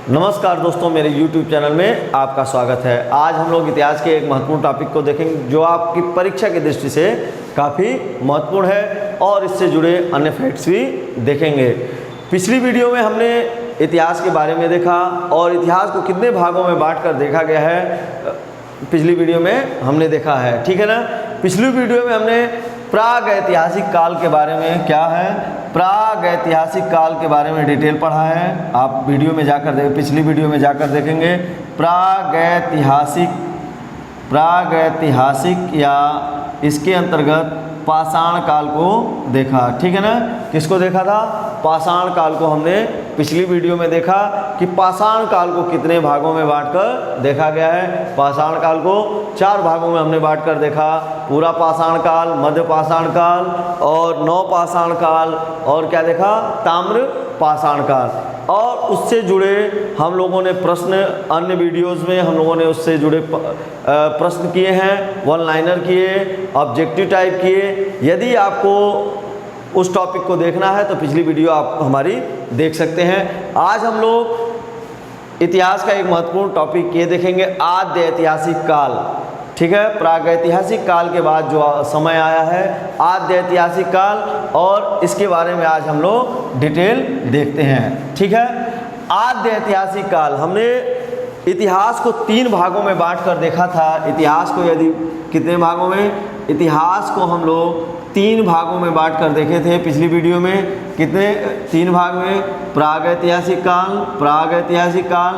नमस्कार दोस्तों, मेरे YouTube चैनल में आपका स्वागत है। आज हम लोग इतिहास के एक महत्वपूर्ण टॉपिक को देखेंगे जो आपकी परीक्षा की दृष्टि से काफ़ी महत्वपूर्ण है और इससे जुड़े अन्य फैक्ट्स भी देखेंगे। पिछली वीडियो में हमने इतिहास के बारे में देखा और इतिहास को कितने भागों में बांटकर देखा गया है, पिछली वीडियो में हमने देखा है, ठीक है ना। पिछली वीडियो में हमने प्राग ऐतिहासिक काल के बारे में क्या है, प्राग ऐतिहासिक काल के बारे में डिटेल पढ़ा है। आप वीडियो में जाकर पिछली वीडियो में जाकर देखेंगे। प्राग ऐतिहासिक या इसके अंतर्गत पाषाण काल को देखा, ठीक है ना। किसको देखा था? पाषाण काल को हमने पिछली वीडियो में देखा कि पाषाण काल को कितने भागों में बांटकर देखा गया है। पाषाण काल को 4 भागों में हमने बांटकर देखा, पूरा पाषाण काल, मध्य पाषाण काल और नवपाषाण काल और क्या देखा, ताम्र पाषाण काल। और उससे जुड़े हम लोगों ने प्रश्न अन्य वीडियोस में हम लोगों ने उससे जुड़े प्रश्न किए हैं, वन लाइनर किए, ऑब्जेक्टिव टाइप किए। यदि आपको उस टॉपिक को देखना है तो पिछली वीडियो आप हमारी देख सकते हैं। आज हम लोग इतिहास का एक महत्वपूर्ण टॉपिक ये देखेंगे, आद्य ऐतिहासिक काल, ठीक है। प्रागैतिहासिक काल के बाद जो समय आया है आद्य ऐतिहासिक काल, और इसके बारे में आज हम लोग डिटेल देखते हैं, ठीक है। आद्य ऐतिहासिक काल हमने इतिहास को 3 भागों में बांटकर देखा था। इतिहास को यदि कितने भागों में, इतिहास को हम लोग 3 भागों में बांटकर देखे थे पिछली वीडियो में। कितने? 3 भाग में, प्रागैतिहासिक काल, प्रागैतिहासिक काल,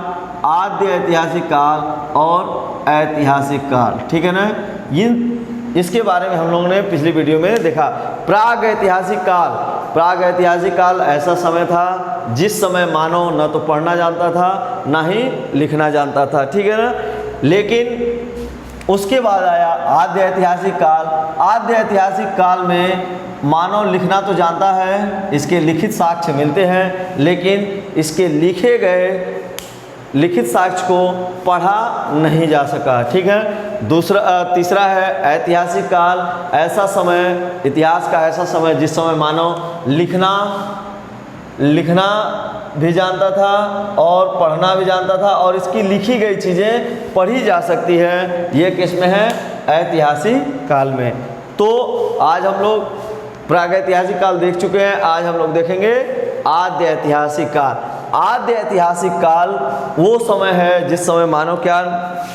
आद्य ऐतिहासिक काल और ऐतिहासिक काल, ठीक है ना। इसके बारे में हम लोगों ने पिछली वीडियो में देखा। प्रागैतिहासिक काल, प्रागैतिहासिक काल ऐसा समय था जिस समय मानव न तो पढ़ना जानता था ना ही लिखना जानता था, ठीक है ना। लेकिन उसके बाद आया आद्य ऐतिहासिक काल। आद्य ऐतिहासिक काल में मानव लिखना तो जानता है, इसके लिखित साक्ष्य मिलते हैं, लेकिन इसके लिखे गए लिखित साक्ष्य को पढ़ा नहीं जा सका, ठीक है। तीसरा है ऐतिहासिक काल। ऐसा समय, इतिहास का ऐसा समय जिस समय मानव लिखना भी जानता था और पढ़ना भी जानता था और इसकी लिखी गई चीज़ें पढ़ी जा सकती है। ये किस में है? ऐतिहासिक काल में। तो आज हम लोग प्रागैतिहासिक काल देख चुके हैं, आज हम लोग देखेंगे आद्य ऐतिहासिक काल। आद्य ऐतिहासिक काल वो समय है जिस समय मानव क्या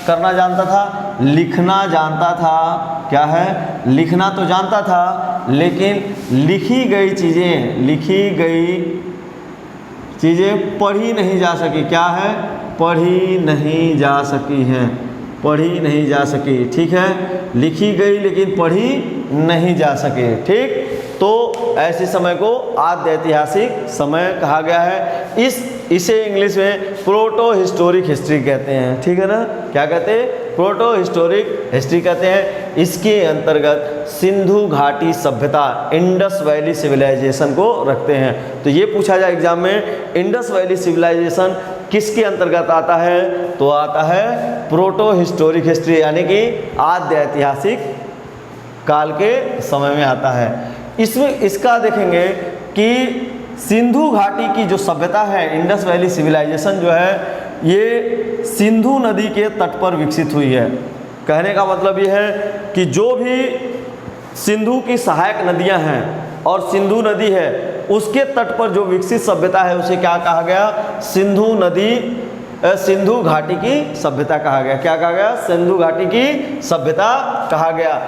करना जानता था? लिखना जानता था। क्या है? लिखना तो जानता था, लेकिन लिखी गई चीज़ें पढ़ी नहीं जा सकी। क्या है? पढ़ी नहीं जा सकी हैं, पढ़ी नहीं जा सकी, ठीक है। लिखी गई लेकिन पढ़ी नहीं जा सके, ठीक। तो ऐसे समय को आद्य ऐतिहासिक समय कहा गया है। इसे इंग्लिश में प्रोटो हिस्टोरिक हिस्ट्री कहते हैं, ठीक है ना। क्या कहते हैं? प्रोटो हिस्टोरिक हिस्ट्री कहते हैं। इसके अंतर्गत सिंधु घाटी सभ्यता, इंडस वैली सिविलाइजेशन को रखते हैं। तो ये पूछा जाए एग्जाम में, इंडस वैली सिविलाइजेशन किसके अंतर्गत आता है? तो आता है प्रोटो हिस्टोरिक हिस्ट्री, यानी कि आद्य ऐतिहासिक काल के समय में आता है। इसमें इसका देखेंगे कि सिंधु घाटी की जो सभ्यता है, इंडस वैली सिविलाइजेशन जो है, ये सिंधु नदी के तट पर विकसित हुई है। कहने का मतलब ये है कि जो भी सिंधु की सहायक नदियां हैं और सिंधु नदी है, उसके तट पर जो विकसित सभ्यता है उसे क्या कहा गया? सिंधु घाटी की सभ्यता कहा गया। क्या कहा गया? सिंधु घाटी की सभ्यता कहा गया।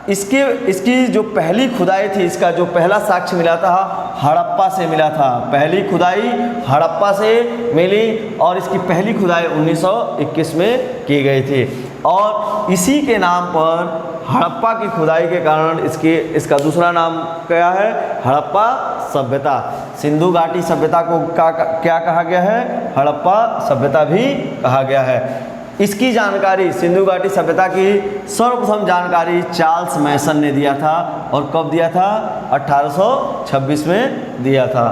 इसकी जो पहली खुदाई थी, इसका जो पहला साक्ष्य मिला था हड़प्पा से मिला था। पहली खुदाई हड़प्पा से मिली और इसकी पहली खुदाई 1921 में की गई थी। और इसी के नाम पर, हड़प्पा की खुदाई के कारण इसका दूसरा नाम क्या है? हड़प्पा सभ्यता। सिंधु घाटी सभ्यता को क्या कहा गया है? हड़प्पा सभ्यता भी कहा गया है। इसकी जानकारी, सिंधु घाटी सभ्यता की सर्वप्रथम जानकारी चार्ल्स मैसन ने दिया था। और कब दिया था? 1826 में दिया था।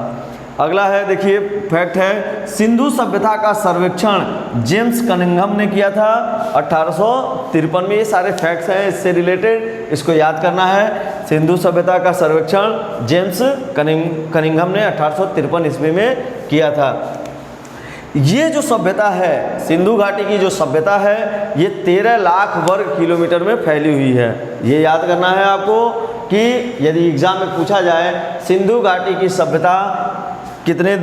अगला है, देखिए फैक्ट है, सिंधु सभ्यता का सर्वेक्षण जेम्स कनिंघम ने किया था 1853 में। ये सारे फैक्ट्स हैं इससे रिलेटेड, इसको याद करना है। सिंधु सभ्यता का सर्वेक्षण जेम्स कनिंघम ने 1853 ईस्वी में किया था। ये जो सभ्यता है, सिंधु घाटी की जो सभ्यता है, ये 13 लाख वर्ग किलोमीटर में फैली हुई है। ये याद करना है आपको कि यदि एग्जाम में पूछा जाए सिंधु घाटी की सभ्यता कितने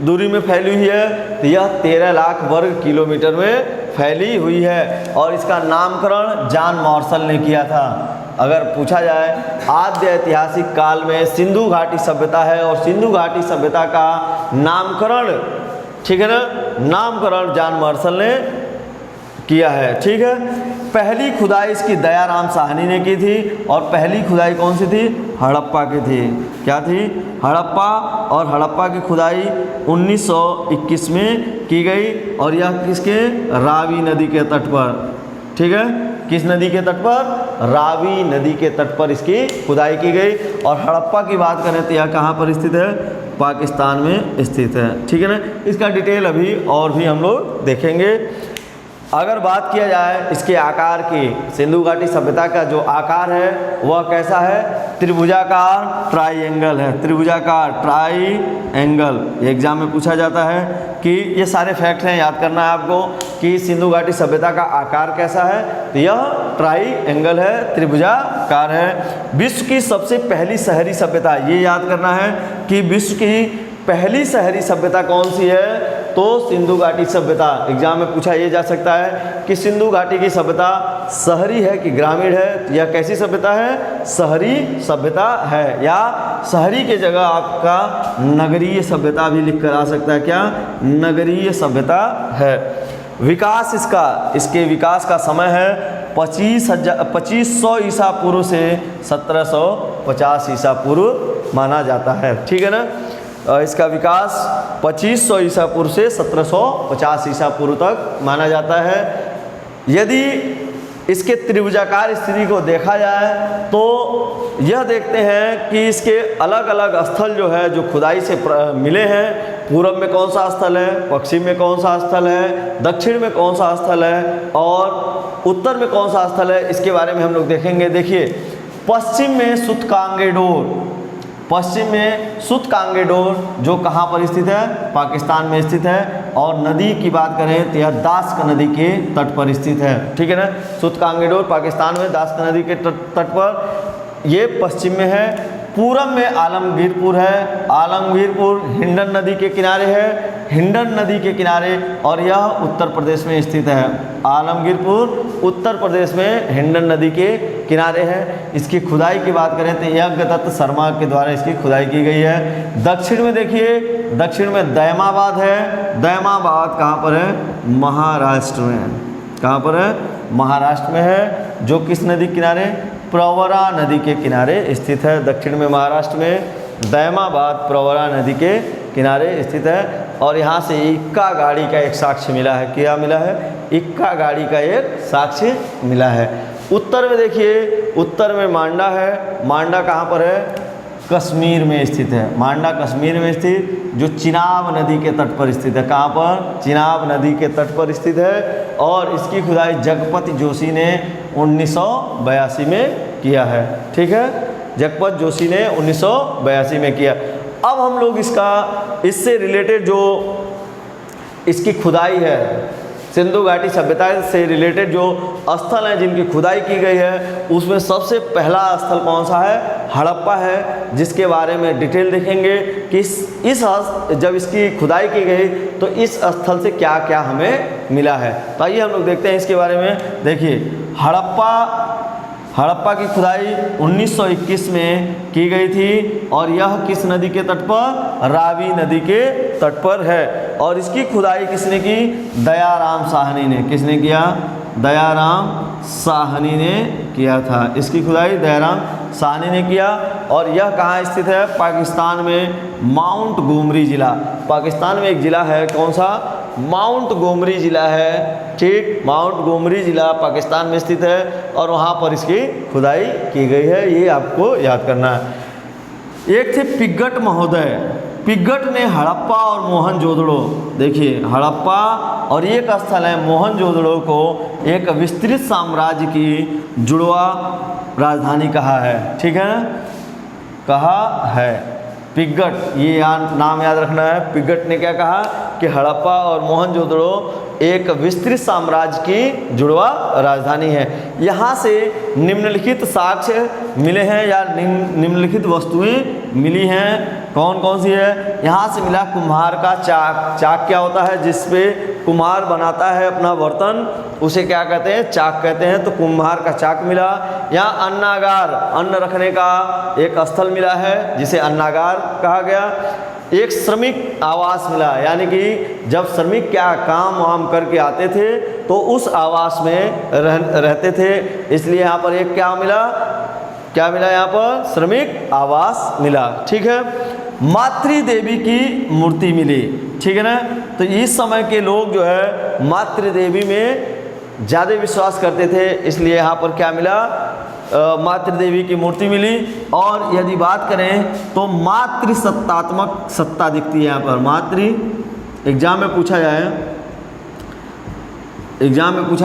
दूरी में फैली हुई है, तो यह 13 लाख वर्ग किलोमीटर में फैली हुई है। और इसका नामकरण जॉन मार्शल ने किया था। अगर पूछा जाए आद्य ऐतिहासिक काल में सिंधु घाटी सभ्यता है और सिंधु घाटी सभ्यता का नामकरण, ठीक है ना, नामकरण जॉन मार्शल ने किया है। ठीक है, पहली खुदाई इसकी दयाराम साहनी ने की थी और पहली खुदाई कौन सी थी? हड़प्पा की थी। क्या थी? हड़प्पा। और हड़प्पा की खुदाई 1921 में की गई और यह किसके? रावी नदी के तट पर। ठीक है, किस नदी के तट पर? रावी नदी के तट पर इसकी खुदाई की गई। और हड़प्पा की बात करें तो यह कहाँ पर स्थित है? पाकिस्तान में स्थित है। ठीक है ना, इसका डिटेल अभी और भी हम लोग देखेंगे। अगर बात किया जाए इसके आकार की, सिंधु घाटी सभ्यता का जो आकार है वह कैसा है? त्रिभुजाकार ट्राइएंगल है। त्रिभुजाकार ट्राइएंगल ये एग्जाम में पूछा जाता है कि ये सारे फैक्ट हैं, याद करना है आपको कि सिंधु घाटी सभ्यता का आकार कैसा है। तो यह ट्राइएंगल है, त्रिभुजाकार है। विश्व की सबसे पहली शहरी सभ्यता, ये याद करना है कि विश्व की पहली शहरी सभ्यता कौन सी है? तो सिंधु घाटी सभ्यता। एग्जाम में पूछा ये जा सकता है कि सिंधु घाटी की सभ्यता शहरी है कि ग्रामीण है, या कैसी सभ्यता है? शहरी सभ्यता है, या शहरी के जगह आपका नगरीय सभ्यता भी लिख कर आ सकता है। क्या? नगरीय सभ्यता है। विकास इसके विकास का समय है 2500 ईसा पूर्व से 1750 ईसा पूर्व माना जाता है। ठीक है ना, इसका विकास 2500 ईसा पूर्व से 1750 ईसा पूर्व तक माना जाता है। यदि इसके त्रिभुजाकार स्थिति को देखा जाए तो यह देखते हैं कि इसके अलग अलग स्थल जो है, जो खुदाई से मिले हैं, पूरब में कौन सा स्थल है, पश्चिम में कौन सा स्थल है, दक्षिण में कौन सा स्थल है और उत्तर में कौन सा स्थल है, इसके बारे में हम लोग देखेंगे। देखिए, पश्चिम में सुतकांगेडोर, पश्चिम में सुतकांगेडोर जो कहाँ पर स्थित है? पाकिस्तान में स्थित है। और नदी की बात करें तो यह दास्क नदी के तट पर स्थित है। ठीक है ना, सुतकांगेडोर पाकिस्तान में दास्क नदी के तट पर, ये पश्चिम में है। पूरब में आलमगीरपुर है, आलमगीरपुर हिंडन नदी के किनारे है, हिंडन नदी के किनारे, और यह उत्तर प्रदेश में स्थित है। आलमगीरपुर उत्तर प्रदेश में हिंडन नदी के किनारे है। इसकी खुदाई की बात करें तो यज्ञदत्त शर्मा के द्वारा इसकी खुदाई की गई है। दक्षिण में देखिए, दक्षिण में दैमाबाद है। दैमाबाद कहाँ पर है? महाराष्ट्र में। कहाँ पर है? महाराष्ट्र में है। जो किस नदी किनारे? प्रवरा नदी के किनारे स्थित है। दक्षिण में महाराष्ट्र में दैमाबाद प्रवरा नदी के किनारे स्थित है। और यहाँ से इक्का गाड़ी का एक साक्ष्य मिला है। क्या मिला है? इक्का गाड़ी का एक साक्ष्य मिला है। उत्तर में देखिए, उत्तर में मांडा है। मांडा कहाँ पर है? कश्मीर में स्थित है। मांडा कश्मीर में स्थित, जो चिनाब नदी के तट पर स्थित है। कहाँ पर? चिनाब नदी के तट पर स्थित है। और इसकी खुदाई जगपति जोशी ने 1982 में किया है। ठीक है, जगपत जोशी ने 1982 में किया। अब हम लोग इससे रिलेटेड जो इसकी खुदाई है, सिंधु घाटी सभ्यता से रिलेटेड जो स्थल हैं जिनकी खुदाई की गई है, उसमें सबसे पहला स्थल कौन सा है? हड़प्पा है, जिसके बारे में डिटेल देखेंगे कि जब इसकी खुदाई की गई तो इस स्थल से क्या क्या हमें मिला है। तो आइए हम लोग देखते हैं इसके बारे में। देखिए, हड़प्पा की खुदाई 1921 में की गई थी और यह किस नदी के तट पर? रावी नदी के तट पर है। और इसकी खुदाई किसने की? दयाराम साहनी ने। किसने किया? दयाराम साहनी ने किया था। इसकी खुदाई दयाराम साहनी ने किया। और यह कहाँ स्थित है? पाकिस्तान में माउंट गोमरी जिला। पाकिस्तान में एक ज़िला है, कौन सा? माउंट गोमरी ज़िला है। ठीक, माउंट गोमरी ज़िला पाकिस्तान में स्थित है और वहाँ पर इसकी खुदाई की गई है। ये आपको याद करना है। एक थे पिग्गट महोदय। पिग्गट ने हड़प्पा और मोहनजोदड़ो, देखिए हड़प्पा और एक स्थल है मोहनजोदड़ो को एक विस्तृत साम्राज्य की जुड़वा राजधानी कहा है। ठीक है ना, कहा है। पिग्गट, ये नाम याद रखना है। पिग्गट ने क्या कहा कि हड़प्पा और मोहनजोदड़ो एक विस्तृत साम्राज्य की जुड़वा राजधानी है। यहाँ से निम्नलिखित साक्ष्य मिले हैं या निम्नलिखित वस्तुएं मिली हैं। कौन कौन सी है? यहाँ से मिला कुम्हार का चाक। चाक क्या होता है? जिस पे कुम्हार बनाता है अपना बर्तन, उसे क्या कहते हैं? चाक कहते हैं। तो कुम्हार का चाक मिला। यहाँ अन्नागार, अन्न रखने का एक स्थल मिला है जिसे अन्नागार कहा गया। एक श्रमिक आवास मिला, यानी कि जब श्रमिक क्या काम वाम करके आते थे तो उस आवास में रहते थे, इसलिए यहाँ पर एक क्या मिला यहाँ पर? श्रमिक आवास मिला। ठीक है। मातृ देवी की मूर्ति मिली। ठीक है ना। तो इस समय के लोग जो है मातृ देवी में ज़्यादा विश्वास करते थे, इसलिए यहाँ पर क्या मिला? मातृ देवी की मूर्ति मिली। और यदि बात करें तो मातृ सत्तात्मक सत्ता दिखती है यहाँ पर। मातृ एग्जाम में पूछा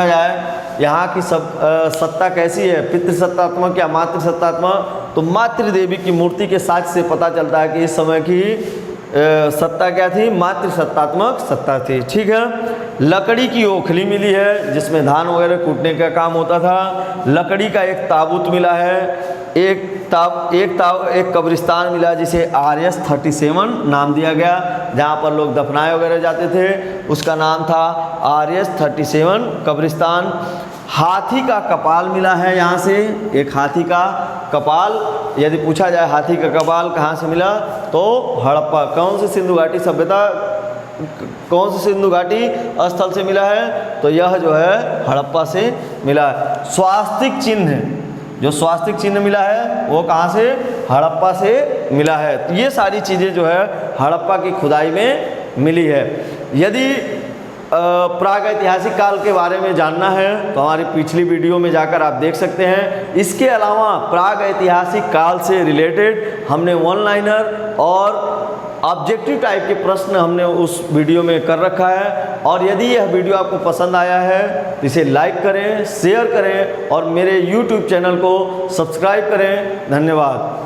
जाए यहाँ की सत्ता कैसी है, पितृसत्तात्मक या मातृ सत्तात्मक? तो मातृ देवी की मूर्ति के साक्ष्य से पता चलता है कि इस समय की सत्ता क्या थी? मातृ सत्तात्मक सत्ता थी। ठीक है। लकड़ी की ओखली मिली है जिसमें धान वगैरह कूटने का काम होता था। लकड़ी का एक ताबूत मिला है। एक कब्रिस्तान मिला जिसे RS 37 नाम दिया गया, जहाँ पर लोग दफनाए वगैरह जाते थे, उसका नाम था RS 37 कब्रिस्तान। हाथी का कपाल मिला है यहाँ से, एक हाथी का कपाल। यदि पूछा जाए हाथी का कपाल कहाँ से मिला, तो हड़प्पा। कौन सी सिंधु घाटी सभ्यता, कौन से सिंधु घाटी स्थल से मिला है? तो यह जो है हड़प्पा से मिला है। स्वास्तिक चिन्ह, जो स्वास्तिक चिन्ह मिला है वो कहाँ से? हड़प्पा से मिला है। तो ये सारी चीज़ें जो है हड़प्पा की खुदाई में मिली है। यदि प्रागैतिहासिक काल के बारे में जानना है तो हमारी पिछली वीडियो में जाकर आप देख सकते हैं। इसके अलावा प्रागैतिहासिक काल से रिलेटेड हमने वन लाइनर और ऑब्जेक्टिव टाइप के प्रश्न हमने उस वीडियो में कर रखा है। और यदि यह वीडियो आपको पसंद आया है तो इसे लाइक करें, शेयर करें और मेरे YouTube चैनल को सब्सक्राइब करें। धन्यवाद।